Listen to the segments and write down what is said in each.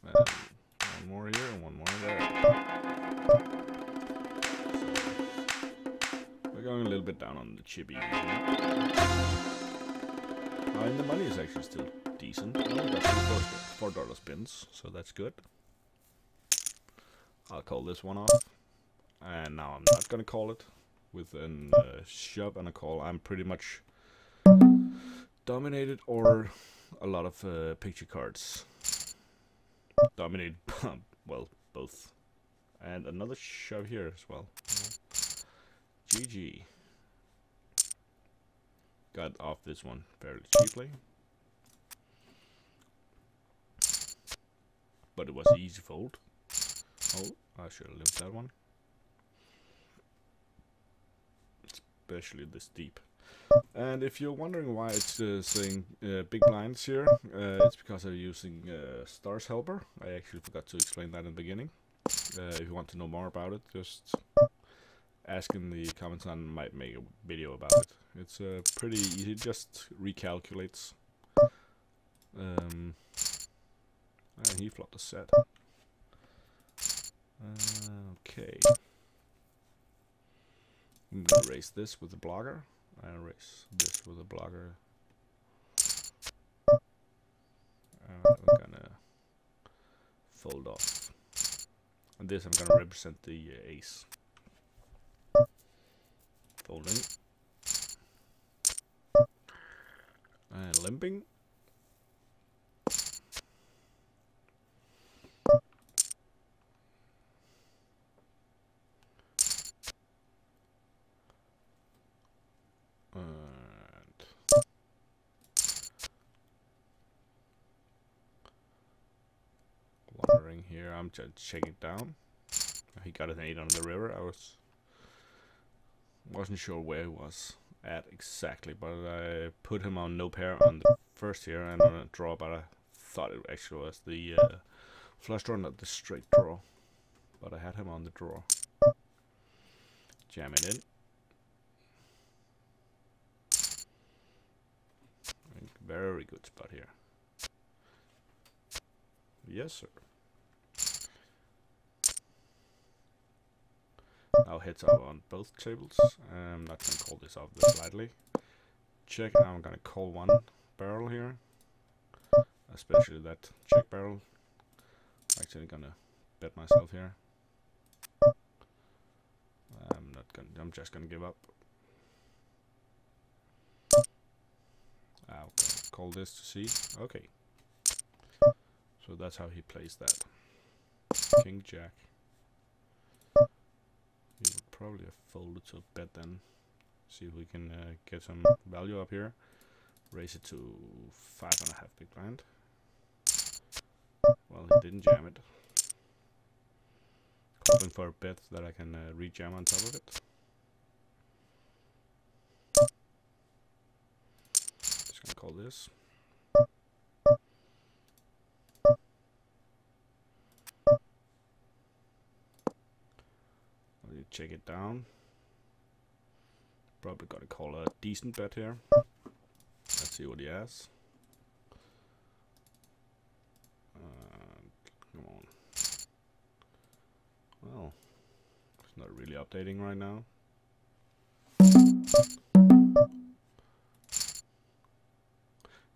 One more here and one more there. So we're going a little bit down on the chippy. And the money is actually still decent. I only got $4 spins, so that's good. I'll call this one off. And now I'm not gonna call it with a shove and a call. I'm pretty much dominated, or a lot of picture cards. Dominated, well, both. And another shove here as well. GG. Got off this one fairly cheaply. But it was an easy fold. Oh, I should have left that one. Especially this deep. And if you're wondering why it's saying big blinds here, it's because I'm using Stars Helper. I actually forgot to explain that in the beginning. If you want to know more about it, just ask in the comments and I might make a video about it. It's pretty easy, it just recalculates. And he flopped a set. Okay. I'm gonna raise this with the blocker. I'll raise this with a blocker. I'm gonna fold off. And this I'm gonna represent the ace. Folding. And limping. Wandering here, I'm just checking it down. He got an 8 on the river. I wasn't sure where he was at exactly, but I put him on no pair on the first here and on a draw, but I thought it actually was the flush draw, not the straight draw. But I had him on the draw. Jam it in. Very good spot here. Yes, sir. Now heads up on both tables. I'm not gonna call this off this lightly. Check. I'm gonna call one barrel here, especially that check barrel. Actually, gonna bet myself here. I'm not gonna. I'm just gonna give up. I'll call this to see. Okay. So that's how he plays that. King Jack. He would probably have folded to a bet then. See if we can get some value up here. Raise it to 5.5 big blind. Well, he didn't jam it. Hoping for a bet that I can re-jam on top of it. Just gonna call this. Check it down. Probably gotta call a decent bet here. Let's see what he has. Come on. Well, it's not really updating right now.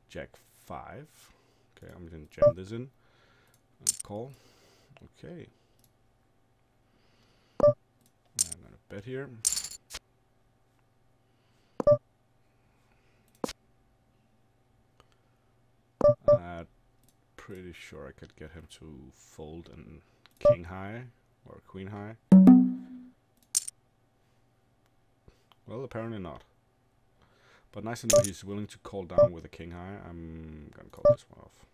Jack 5. Okay, I'm gonna jam this in. And call. Okay. I'm gonna bet here. Pretty sure I could get him to fold in king high or queen high. Well, apparently not. But nice to know he's willing to call down with a king high. I'm gonna call this one off.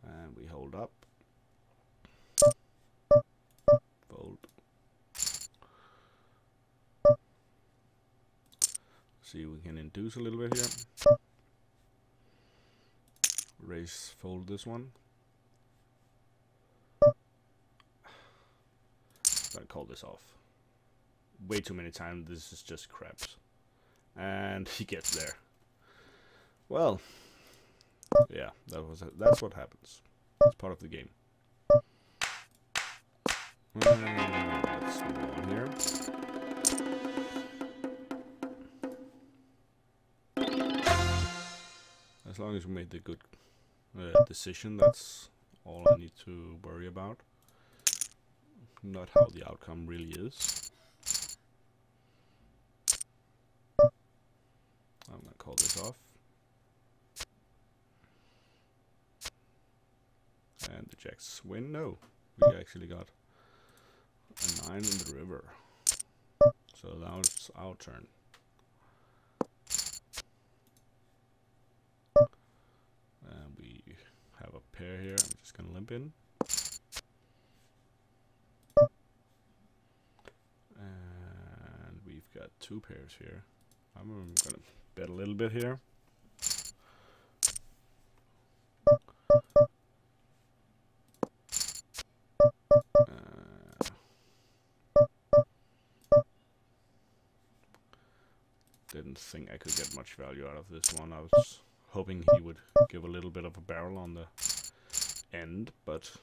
And we hold up. Fold. See if we can induce a little bit here. Raise, fold this one. Gotta call this off. Way too many times. This is just craps. and he gets there. Well, yeah, that's what happens. It's part of the game. Let's move on here. As long as we made the good decision, that's all I need to worry about. Not how the outcome really is. I'm gonna call this off. And the jacks win. No, we actually got a 9 in the river. So now it's our turn. And we have a pair here. I'm just gonna limp in. And we've got 2 pairs here. I'm gonna bet a little bit here. Didn't think I could get much value out of this one. I was hoping he would give a little bit of a barrel on the end, but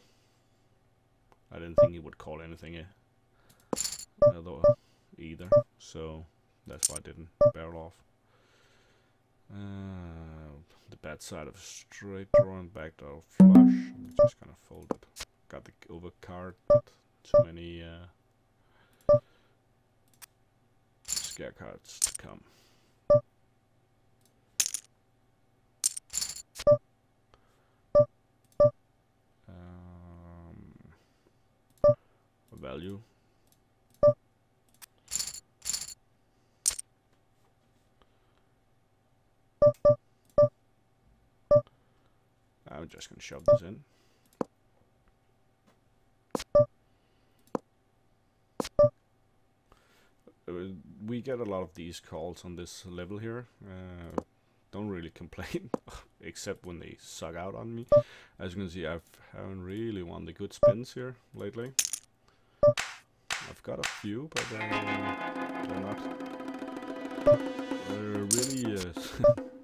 I didn't think he would call anything either, so that's why I didn't barrel off. The bad side of straight draw and backdoor flush. I'm just gonna fold it. Got the over card, but too many scare cards to come. Value. I'm just gonna shove this in. We get a lot of these calls on this level here. Don't really complain, except when they suck out on me. As you can see, I haven't really won the good spins here lately. I've got a few, but they're not really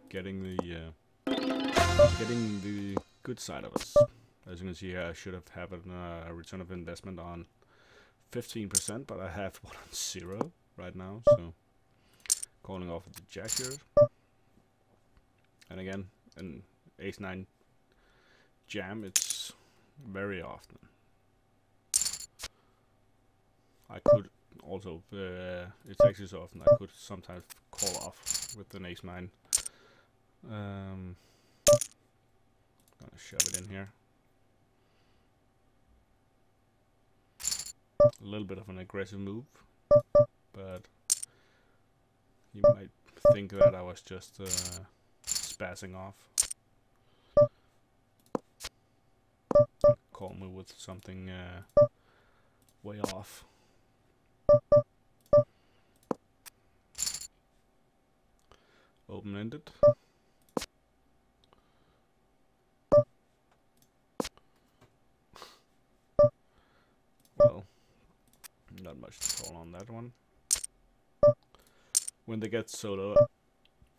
getting the good side of us. As you can see here, I should have had a return of investment on 15%, but I have one on 0 right now, so calling off the jack here. And again, an ace-9 jam, it's very often. I could also, it's actually so often I could sometimes call off with an ace-9. Gonna shove it in here. A little bit of an aggressive move, but you might think that I was just spazzing off. Call me with something way off. Open-ended. Well, not much to call on that one. When they get so low,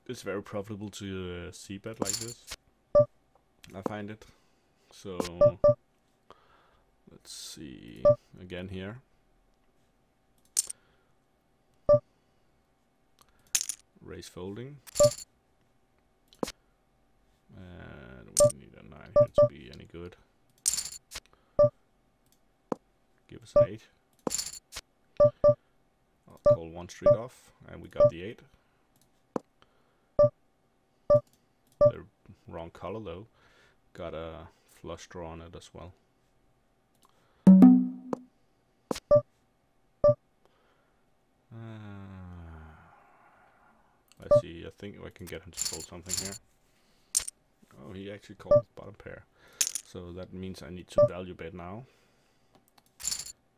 it's very profitable to c-bet like this. I find it. So let's see again here. Raise folding. And we need a 9 here to be any good. Give us an 8. I'll call 1 street off, and we got the 8. The wrong color though. Got a flush draw on it as well. Let's see, I think I can get him to fold something here. Oh, he actually called bottom pair. So that means I need to value bet now.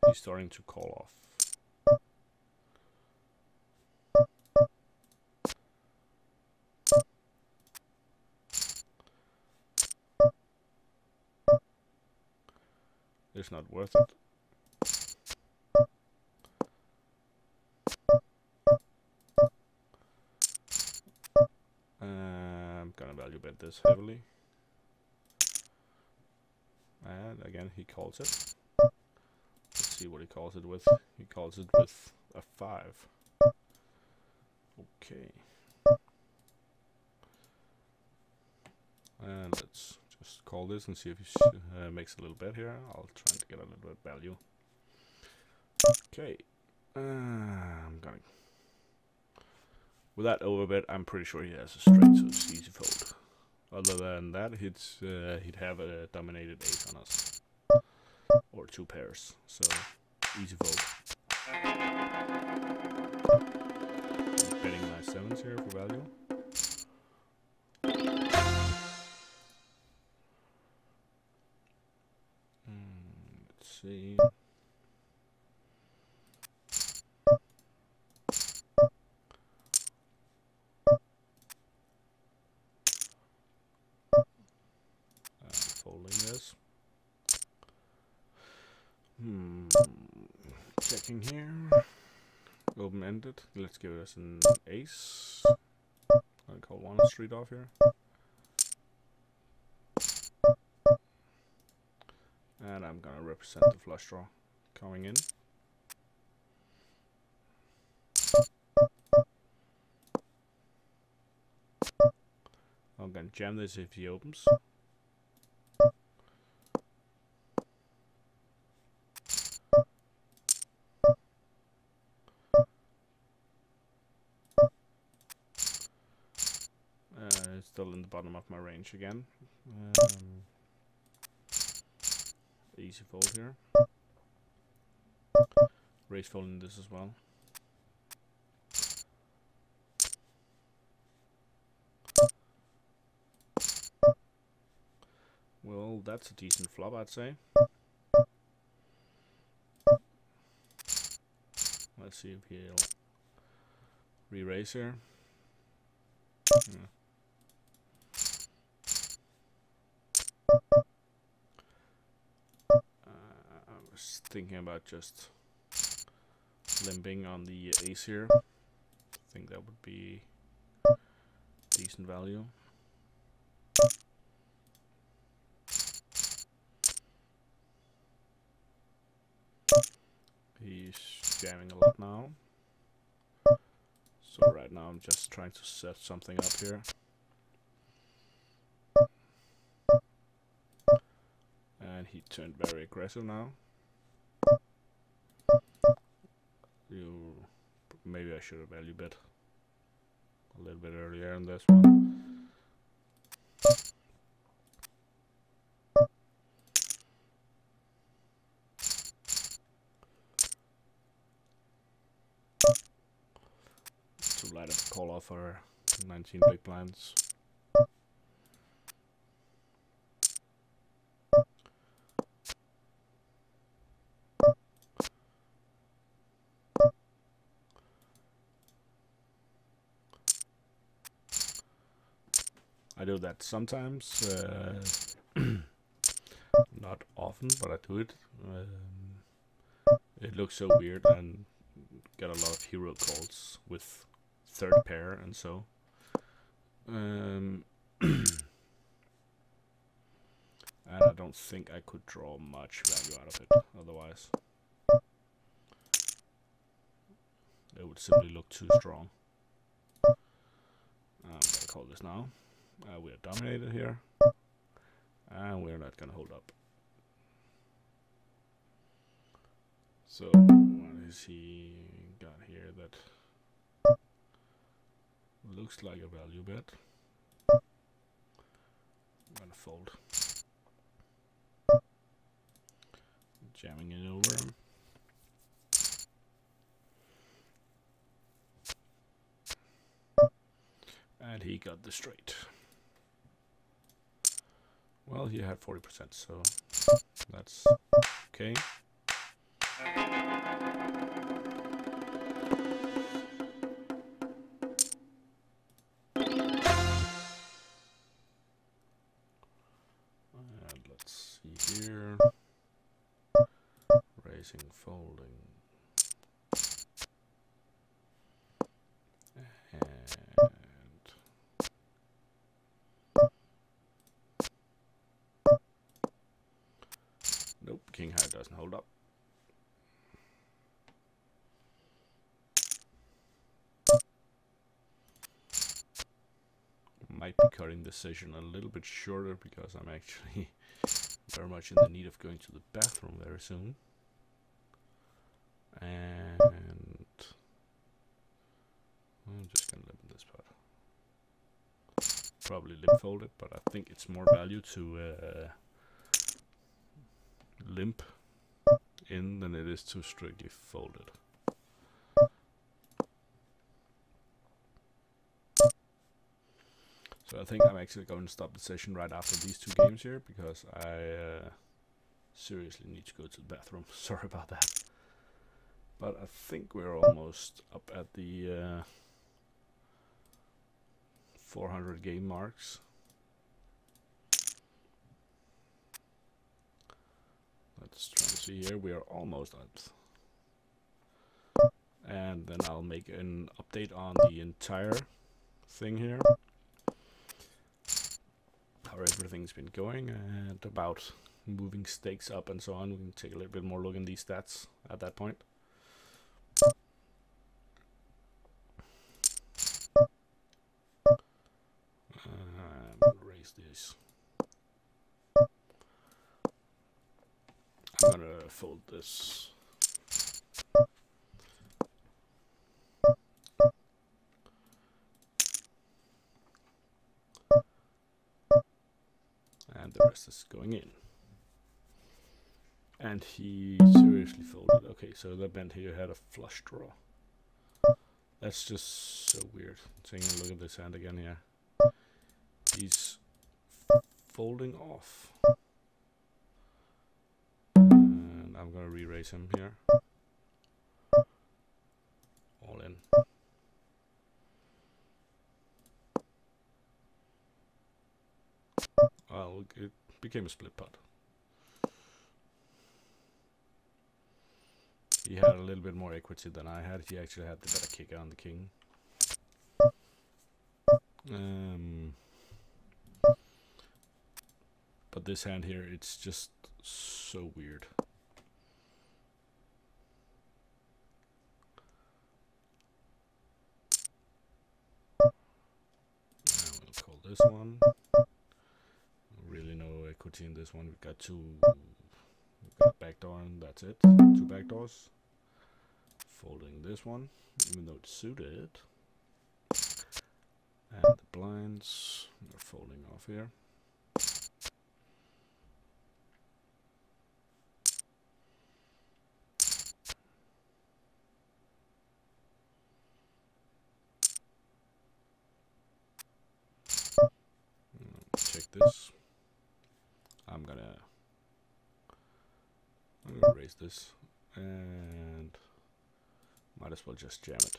He's starting to call off. It's not worth it. value bet this heavily. And again, he calls it. Let's see what he calls it with. He calls it with a 5. Okay. And let's just call this and see if he makes a little bet here. I'll try to get a little bit of value. Okay. I'm gonna. With that overbet, I'm pretty sure he has a straight, so it's easy fold. Other than that, he'd have a dominated ace on us, or 2 pairs. So easy fold. Betting my 7s here for value. Let's see. Folding this. Checking here. Open-ended. Let's give us an ace. I'll call one street off here. And I'm gonna represent the flush draw coming in. I'm gonna jam this if he opens. It's still in the bottom of my range again. Easy fold here. Raise folding this as well. Well, that's a decent flop, I'd say. Let's see if he'll re-raise here. Yeah. I was thinking about just limping on the ace here. I think that would be decent value. He's jamming a lot now. So right now I'm just trying to set something up here. And he turned very aggressive now. Maybe I should have value bet a little bit earlier in this one. Too light of a call off for 19 big blinds. I do that sometimes, not often, but I do it. It looks so weird and get a lot of hero calls with third pair and so. And I don't think I could draw much value out of it otherwise. It would simply look too strong. I'm gonna call this now. We are dominated here, and we're not gonna hold up. So what is he got here that looks like a value bet? I'm gonna fold. Jamming it over him. And he got the straight. Well, he had 40%, so that's okay. And let's see here. Raising, folding. And king high doesn't hold up. Might be cutting this session a little bit shorter because I'm actually very much in the need of going to the bathroom very soon. And I'm just gonna limp this part. Probably limp fold it, but I think it's more value to limp in than it is to strictly fold it. So I think I'm actually going to stop the session right after these two games here, because I seriously need to go to the bathroom. Sorry about that. But I think we're almost up at the 400 game marks. Let's try and see here. We are almost at. And then I'll make an update on the entire thing here. How everything's been going and about moving stakes up and so on. We can take a little bit more look in these stats at that point. I'm gonna raise this. I'm gonna fold this. And the rest is going in. And he seriously folded. Okay, so that meant he had a flush draw. That's just so weird. Taking a look at this hand again here. He's folding off. And I'm gonna re-raise him here. All in. Well, it became a split pot. He had a little bit more equity than I had. He actually had the better kicker on the king. But this hand here, it's just so weird. I'm gonna call this one. Really no equity in this one. We've got we've got a backdoor and that's it. 2 backdoors. Folding this one, even though it's suited. And the blinds are folding off here. Check this. I'm gonna raise this and might as well just jam it.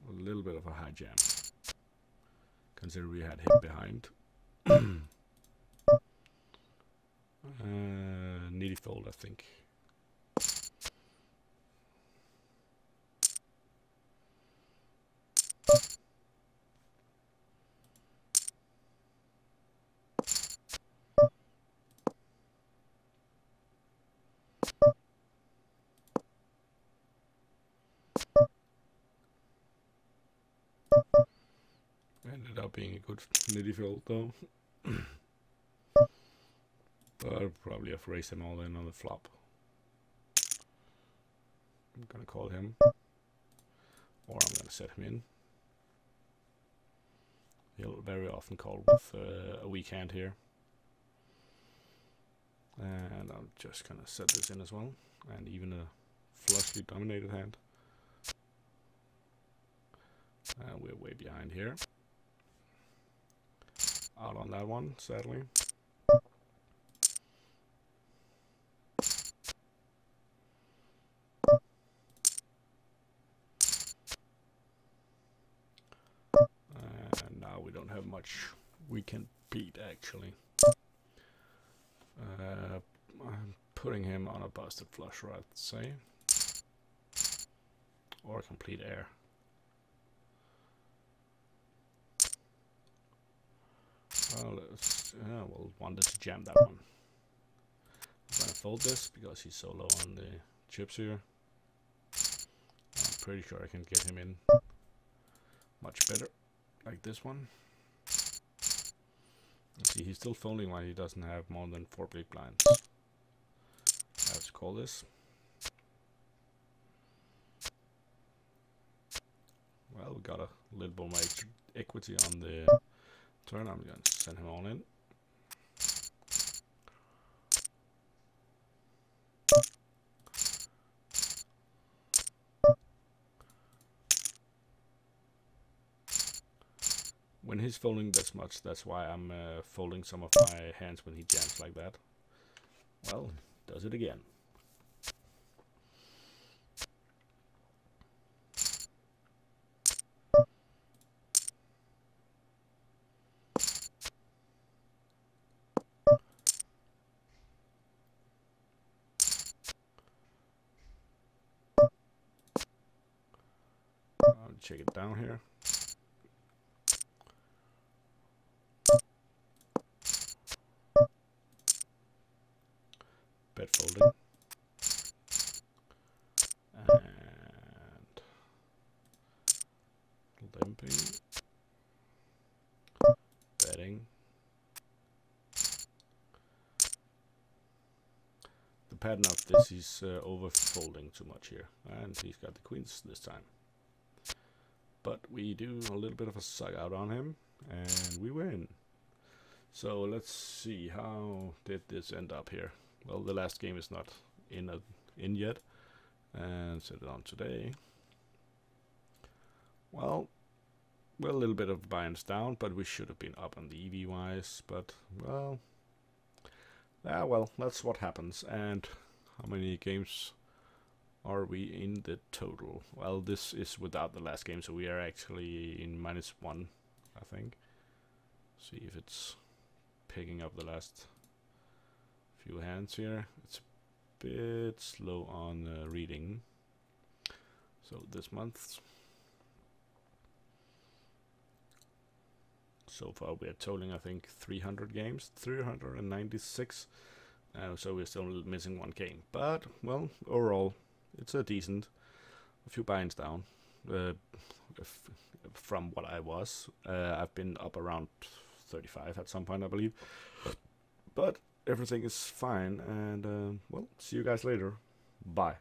A little bit of a high jam, considering we had him behind. Needy fold, I think. Ended up being a good nitty fold though. But I'll probably have raised them all in on the flop. I'm gonna call him, or I'm gonna set him in. He'll very often call with a weak hand here. And I'm just gonna set this in as well, and even a flushly dominated hand. And we're way behind here. Out on that one, sadly. And now we don't have much we can beat, actually. I'm putting him on a busted flush, right, say. Or a complete air. Well, we'll wanted to jam that one. I'm gonna fold this because he's so low on the chips here. I'm pretty sure I can get him in much better, like this one. See, he's still folding while he doesn't have more than 4 big blinds. I have to call this. Well, we got a little bit more equity on the turn. I'm going to send him on in. When he's folding this much, that's why I'm folding some of my hands when he jams like that. Well, does it again. I'll check it down here. Bet folding. And limping. Betting. The pattern of this, he's over folding too much here. And he's got the queens this time. But we do a little bit of a suck out on him, and we win. So let's see, how did this end up here? Well, the last game is not in yet, and set it on today. Well, we're a little bit of binds down, but we should have been up on the EV wise. But well, well, that's what happens. And how many games are we in the total? Well, this is without the last game, so we are actually in -1, I think. See if it's picking up the last few hands here. It's a bit slow on reading. So this month, so far we are totaling, I think, 300 games, 396. So we're still missing 1 game. But well, overall, it's a few binds down from what I was. I've been up around 35 at some point, I believe. But everything is fine, and well, see you guys later. Bye.